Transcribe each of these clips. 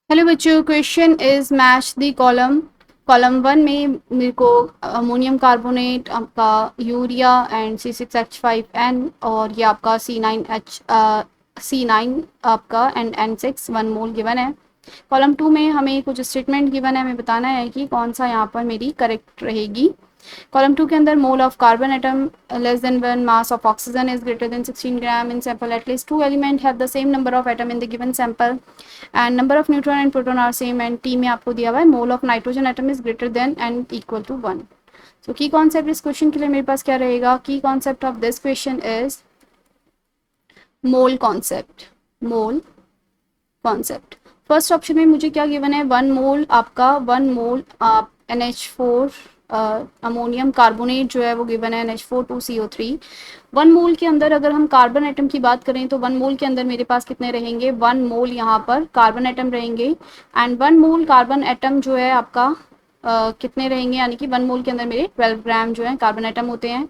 Hello बच्चों, question is match the column. Column one में मेरे को अमोनियम कार्बोनेट, आपका यूरिया एंड C6H5N, और ये आपका C9 आपका एंड N6 1 मोल गिवन है। कॉलम टू में हमें कुछ स्टेटमेंट गिवन है, हमें बताना है कि कौन सा यहाँ पर मेरी करेक्ट रहेगी। कॉलम टू के अंदर mole of carbon atom less than 1, mass of oxygen is greater than 16 gram in sample, at least 2 element have the same number of atom in the given sample and number of neutron and proton are same, and T में आपको दिया हुआ है mole of nitrogen atom is greater than and equal to 1। So key concept इस question के लिए मेरे पास क्या रहेगा? की concept of this question is mole concept. Mole concept first option में मुझे क्या गिवन है? 1 मोल, आपका 1 मोल NH4 अमोनियम कार्बोनेट जो है वो गिवन है NH4 2CO3। 1 मोल के अंदर अगर हम कार्बन एटम की बात करें तो 1 मोल के अंदर मेरे पास कितने रहेंगे? 1 मोल यहाँ पर कार्बन एटम रहेंगे एंड 1 मोल कार्बन एटम जो है आपका कितने रहेंगे, यानी कि 1 मोल के अंदर मेरे 12 ग्राम जो है कार्बन एटम होते हैं।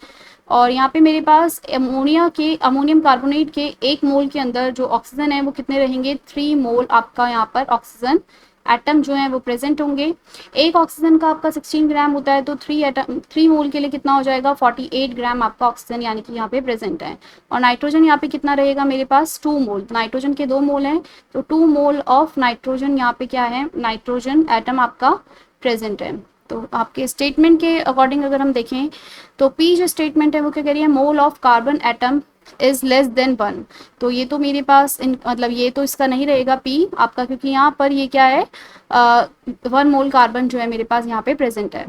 और यहाँ पे मेरे पास अमोनियम कार्बोनेट के 1 मोल के अंदर जो ऑक्सीजन है वो कितने रहेंगे? 3 मोल आपका यहाँ पर ऑक्सीजन एटम जो है वो प्रेजेंट होंगे। एक ऑक्सीजन का आपका 16 ग्राम होता है, तो 3 मोल के लिए कितना हो जाएगा? 48 ग्राम आपका ऑक्सीजन यानी कि यहाँ पे प्रेजेंट है। और नाइट्रोजन यहाँ पे कितना रहेगा मेरे पास? 2 मोल। नाइट्रोजन के 2 मोल हैं, तो 2 मोल ऑफ नाइट्रोजन यहाँ पे क्या है? नाइट्रोजन एटम आपका प्रेजेंट है। तो आपके स्टेटमेंट के अकॉर्डिंग अगर हम देखें तो पी जो स्टेटमेंट है वो क्या कह रही है? Mole of carbon atom is less than 1। तो ये तो मेरे पास मतलब ये तो इसका नहीं रहेगा पी आपका, क्योंकि यहाँ पर ये क्या है? 1 मोल कार्बन जो है मेरे पास यहाँ पे प्रेजेंट है।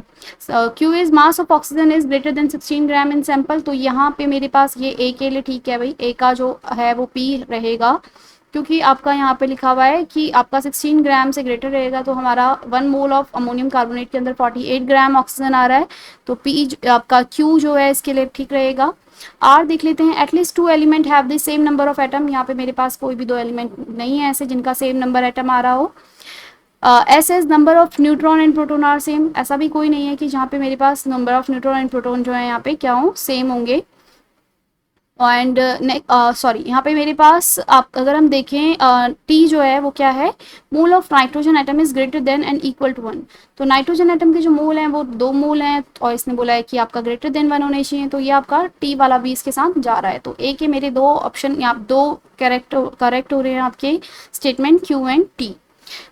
Q is mass of oxygen is greater than 16 gram in sample. तो यहाँ पे मेरे पास ये ए के लिए ठीक है भाई, ए का जो है वो पी रहेगा, क्योंकि आपका यहाँ पे लिखा हुआ है कि आपका 16 ग्राम से ग्रेटर रहेगा, तो हमारा 1 मोल ऑफ अमोनियम कार्बोनेट के अंदर 48 ग्राम ऑक्सीजन आ रहा है, तो पी आपका क्यू जो है इसके लिए ठीक रहेगा। आर देख लेते हैं, at least 2 element have the same number of atom. यहाँ पे मेरे पास कोई भी 2 एलिमेंट नहीं है ऐसे जिनका सेम नंबर एटम आ रहा हो। As as number of neutron and proton are same, ऐसा भी कोई नहीं है कि जहाँ पे मेरे पास number of neutron and proton जो है यहाँ पे क्या हो? सेम होंगे। एंड सॉरी, यहाँ पे मेरे पास आप अगर हम देखें टी जो है वो क्या है? Mole of nitrogen atom is greater than and equal to 1। तो नाइट्रोजन एटम के जो मोल हैं वो 2 मोल हैं, और इसने बोला है कि आपका ग्रेटर देन 1 होने चाहिए, तो ये आपका टी वाला भी इसके साथ जा रहा है। तो ए के मेरे 2 ऑप्शन यहाँ 2 करेक्ट हो रहे हैं आपके statement Q and T.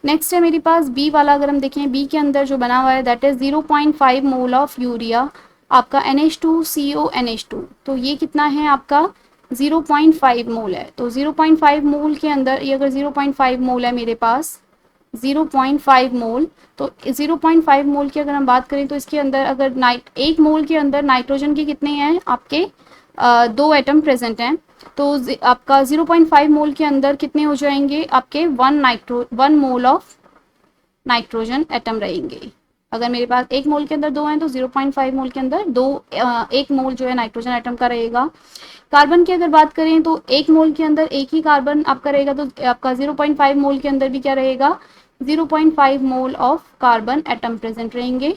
Next है मेरे पास बी वाला, अगर हम देखें बी के अंदर जो बना हुआ है that is 0.5 mole of urea, आपका NH2CONH2। तो ये कितना है आपका? 0.5 मोल है। तो 0.5 मोल के अंदर ये अगर 0.5 मोल है मेरे पास, 0.5 मोल, तो 0.5 मोल की अगर हम बात करें तो इसके अंदर अगर 1 मोल के अंदर नाइट्रोजन के कितने हैं आपके? 2 एटम प्रेजेंट हैं, तो आपका 0.5 मोल के अंदर कितने हो जाएंगे आपके? 1 मोल ऑफ नाइट्रोजन एटम रहेंगे। अगर मेरे पास 1 मोल के अंदर 2 हैं तो 0.5 मोल के अंदर 1 मोल जो है नाइट्रोजन एटम का रहेगा। कार्बन की अगर बात करें तो 1 मोल के अंदर एक ही कार्बन आपका रहेगा, तो आपका 0.5 मोल के अंदर भी क्या रहेगा? 0.5 मोल ऑफ कार्बन एटम प्रेजेंट रहेंगे।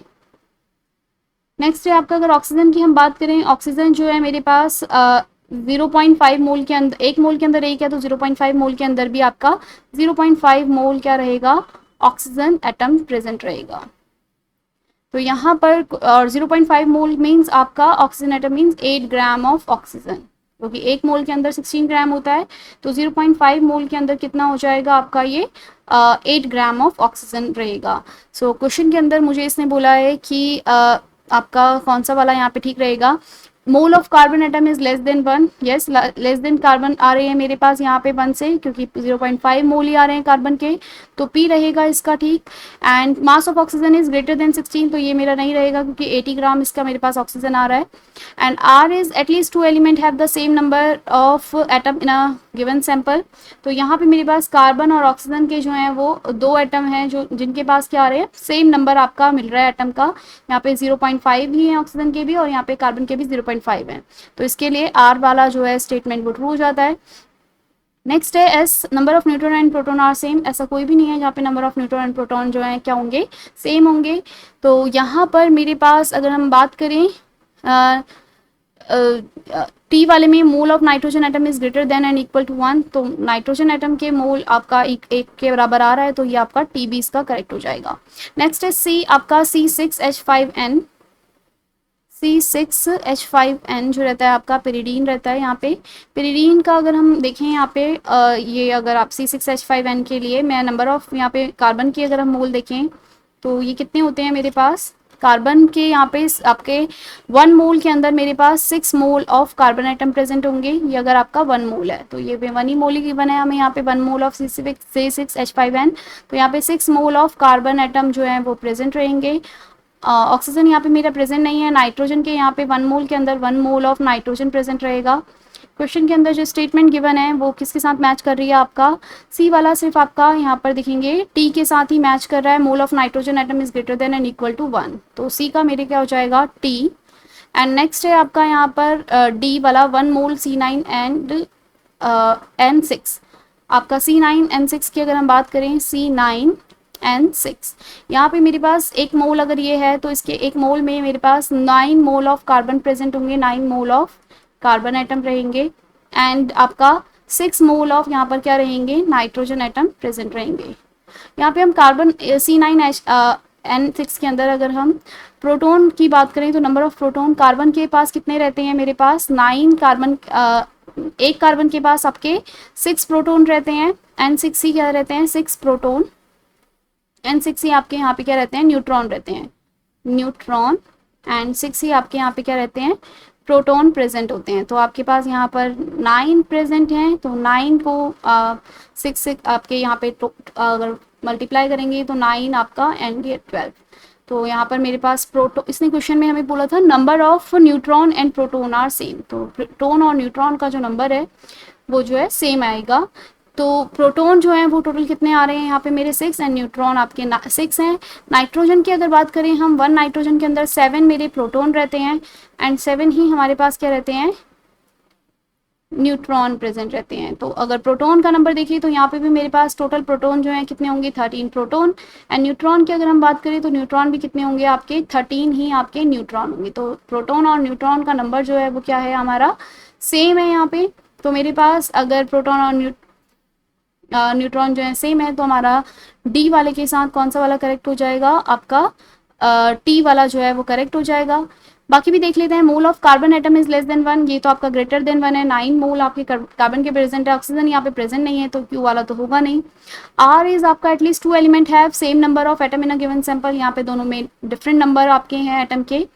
नेक्स्ट है आपका, अगर ऑक्सीजन की हम बात करें, ऑक्सीजन जो है मेरे पास 0.5 मोल के अंदर, 1 मोल के अंदर एक है, तो 0.5 मोल के अंदर भी आपका 0.5 मोल क्या रहेगा? ऑक्सीजन एटम प्रेजेंट रहेगा। तो यहाँ पर और 0.5 मोल मीन्स आपका oxygen atom means 8 gram of oxygen, क्योंकि 1 मोल के अंदर 16 ग्राम होता है, तो 0.5 मोल के अंदर कितना हो जाएगा आपका? ये 8 ग्राम ऑफ ऑक्सीजन रहेगा। सो क्वेश्चन के अंदर मुझे इसने बोला है कि आपका कौन सा वाला यहाँ पे ठीक रहेगा? Mole of carbon atom is less than 1। Yes, less than carbon आ रहे हैं मेरे पास यहाँ पे 1 से, क्योंकि 0.5 मोल ही आ रहे हैं कार्बन के, तो पी रहेगा इसका ठीक। And mass of oxygen is greater than 16, तो ये मेरा नहीं रहेगा क्योंकि 80 ग्राम इसका मेरे पास ऑक्सीजन आ रहा है। And R is at least 2 element have the same number of atom in a given sample. तो यहाँ पे मेरे पास कार्बन और ऑक्सीजन के जो हैं वो 2 एटम हैं जो जिनके पास क्या आ रहे हैं? सेम नंबर आपका मिल रहा है एटम का। यहाँ पे 0.5 ही है ऑक्सीजन के भी, और यहाँ पे कार्बन के भी 0.5 है, तो इसके लिए आर वाला जो है स्टेटमेंट वो ट्रू हो जाता है। नेक्स्ट है S, number of neutron and proton are same. ऐसा कोई भी नहीं है जहाँ पे number of neutron and proton जो है क्या होंगे? सेम होंगे। तो यहाँ पर मेरे पास अगर हम बात करें टी वाले में mole of nitrogen atom is greater than and equal to 1, तो नाइट्रोजन एटम के मोल आपका एक के बराबर आ रहा है, तो ये आपका टी बी इसका करेक्ट हो जाएगा। नेक्स्ट है सी आपका C6H5N, C6H5N जो रहता है आपका पिरिडीन रहता है। यहाँ पे पिरिडीन का अगर हम देखें यहाँ पे ये अगर आप C6H5N के लिए मैं नंबर ऑफ यहाँ पे कार्बन की अगर हम मोल देखें तो ये कितने होते हैं मेरे पास कार्बन के, यहाँ पे आपके 1 मोल के अंदर मेरे पास 6 मोल ऑफ कार्बन आइटम प्रेजेंट होंगे। ये अगर आपका 1 मोल है तो ये 1 ही मोल ही गिवन है हमें यहाँ पे 1 मोल ऑफ C6H5N, तो यहाँ पे 6 मोल ऑफ कार्बन आइटम जो है वो प्रेजेंट रहेंगे। ऑक्सीजन यहाँ पे मेरा प्रेजेंट नहीं है। नाइट्रोजन के यहाँ पे 1 मोल के अंदर 1 मोल ऑफ नाइट्रोजन प्रेजेंट रहेगा। क्वेश्चन के अंदर जो स्टेटमेंट गिवन है वो किसके साथ मैच कर रही है, आपका सी वाला सिर्फ आपका यहाँ पर देखेंगे टी के साथ ही मैच कर रहा है। Mole of nitrogen atom is greater than and equal to 1, तो सी का मेरे क्या हो जाएगा टी। एंड नेक्स्ट है आपका यहाँ पर डी वाला 1 मोल C9 एंड N6, आपका C9N6 की अगर हम बात करें C9N6, यहाँ पे मेरे पास 1 मोल अगर ये है तो इसके 1 मोल में मेरे पास 9 मोल ऑफ कार्बन प्रेजेंट होंगे, 9 मोल ऑफ कार्बन एटम रहेंगे। एंड आपका 6 मोल ऑफ यहाँ पर क्या रहेंगे नाइट्रोजन एटम प्रेजेंट रहेंगे। यहाँ पे हम कार्बन C9N6 के अंदर अगर हम प्रोटॉन की बात करें तो नंबर ऑफ प्रोटॉन कार्बन के पास कितने रहते हैं, मेरे पास 9 कार्बन, एक कार्बन के पास आपके 6 प्रोटॉन रहते हैं। N6 ही क्या रहते हैं 6 प्रोटॉन, N6 ही आपके यहाँ पे क्या रहते हैं न्यूट्रॉन रहते हैं, न्यूट्रॉन। एंड 6 ही आपके यहाँ पे क्या रहते हैं प्रोटॉन प्रेजेंट होते हैं। तो आपके पास यहाँ पर 9 प्रेजेंट हैं, तो 9 को 6 आपके यहाँ पे अगर मल्टीप्लाई करेंगे तो 9 आपका एंड ये 12। तो यहाँ पर मेरे पास प्रोटॉन, इसने क्वेश्चन में हमें बोला था number of neutron and proton are same, तो प्रोटॉन और न्यूट्रॉन का जो नंबर है वो जो है सेम आएगा। तो प्रोटॉन जो है वो टोटल कितने आ रहे हैं यहाँ पे मेरे 6 एंड न्यूट्रॉन आपके 6 हैं। नाइट्रोजन की अगर बात करें हम 1 नाइट्रोजन के अंदर 7 मेरे प्रोटॉन रहते हैं एंड 7 ही हमारे पास क्या रहते हैं न्यूट्रॉन प्रेजेंट रहते हैं। तो अगर प्रोटॉन का नंबर देखिए तो यहाँ पे भी मेरे पास टोटल प्रोटॉन जो है कितने होंगे 13 प्रोटॉन। एंड न्यूट्रॉन की अगर हम बात करें तो न्यूट्रॉन भी कितने होंगे आपके 13 ही आपके न्यूट्रॉन होंगे। तो प्रोटॉन और न्यूट्रॉन का नंबर जो है वो क्या है हमारा सेम है यहाँ पे। तो मेरे पास अगर प्रोटॉन और न्यूट्रॉन जो है सेम है तो हमारा डी वाले के साथ कौन सा वाला करेक्ट हो जाएगा, आपका टी वाला जो है वो करेक्ट हो जाएगा। बाकी भी देख लेते हैं। मोल of carbon atom is less than 1, ये तो आपका ग्रेटर देन 1 है। 9 मोल आपके कार्बन के प्रेजेंट है, ऑक्सीजन यहाँ पे प्रेजेंट नहीं है तो क्यू वाला तो होगा नहीं। आर इज आपका at least 2 element have same number of atom in a given sample, यहाँ पे दोनों में डिफरेंट नंबर आपके हैं एटम के,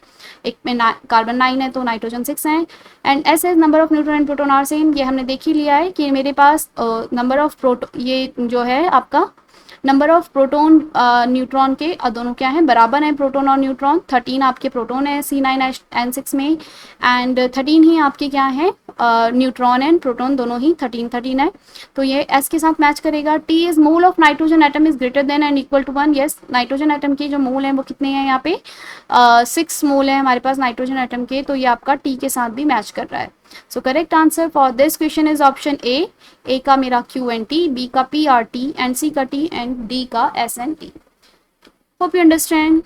एक में कार्बन 9 है तो नाइट्रोजन 6 है। And S as number of neutron and proton are same, ये हमने देख ही लिया है कि मेरे पास नंबर ऑफ प्रोटॉन, ये जो है आपका नंबर ऑफ प्रोटॉन न्यूट्रॉन के दोनों क्या है बराबर है, प्रोटॉन और न्यूट्रॉन। 13 आपके प्रोटॉन है C9N6 में एंड 13 ही आपके क्या है न्यूट्रॉन एंड प्रोटॉन दोनों ही 13 है। तो ये एस के साथ मैच करेगा। T is mole of nitrogen atom is greater than and equal to 1, yes nitrogen atom के जो मोल हैं वो कितने हैं यहाँ पे 6 मोल है हमारे पास नाइट्रोजन एटम के, तो ये आपका टी के साथ भी मैच कर रहा है। So correct answer for this question is option A का मेरा क्यू एंड टी, बी का पी आर टी एंड सी का टी एंड डी का S and T. Hope you understand.